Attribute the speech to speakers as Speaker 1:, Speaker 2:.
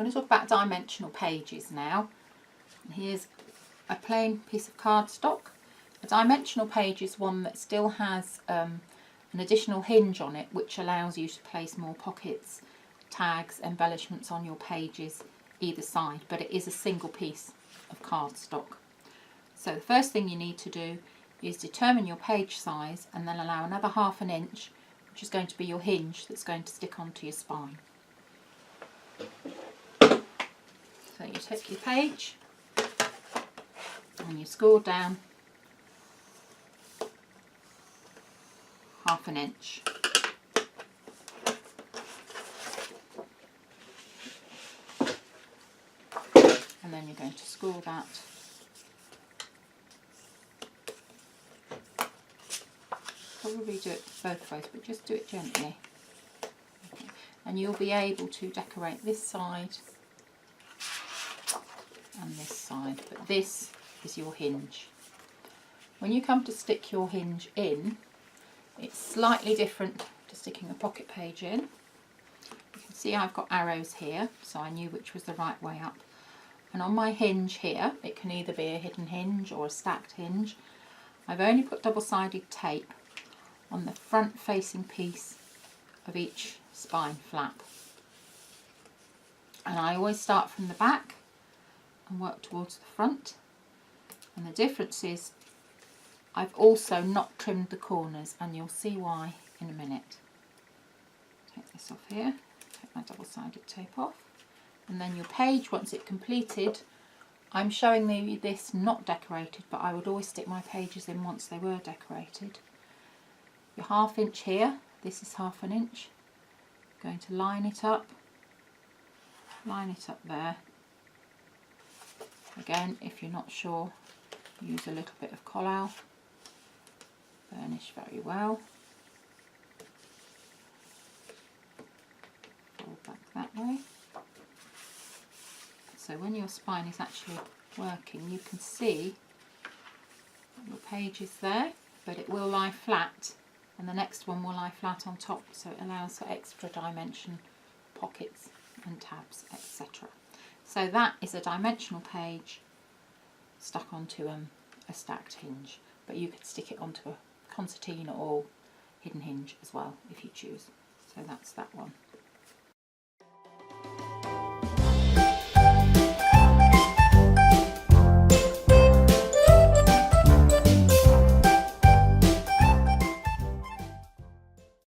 Speaker 1: going to talk about dimensional pages now. Here's a plain piece of cardstock. A dimensional page is one that still has an additional hinge on it, which allows you to place more pockets, tags, embellishments on your pages either side, but it is a single piece of cardstock. So the first thing you need to do is determine your page size and then allow another 1/2 inch, which is going to be your hinge that's going to stick onto your spine. So you take your page and you score down 1/2 inch. And then you're going to score that probably do it both ways, but just do it gently. Okay. And you'll be able to decorate this side and this side, but this is your hinge. When you come to stick your hinge in, it's slightly different to sticking a pocket page in. You can see I've got arrows here, so I knew which was the right way up. And on my hinge here, it can either be a hidden hinge or a stacked hinge. I've only put double-sided tape on the front facing piece of each spine flap. And I always start from the back and work towards the front. And the difference is I've also not trimmed the corners, and you'll see why in a minute. Take this off here, take my double-sided tape off. And then your page, once it's completed, I'm showing you this not decorated, but I would always stick my pages in once they were decorated. Your 1/2 inch here, this is 1/2 inch. I'm going to line it up there. Again, if you're not sure, use a little bit of collal, burnish very well. Fold back that way. So when your spine is actually working, you can see your page is there, but it will lie flat, and the next one will lie flat on top, so it allows for extra dimension, pockets and tabs, etc. So that is a dimensional page stuck onto a stacked hinge, but you could stick it onto a concertina or hidden hinge as well if you choose. So that's that one.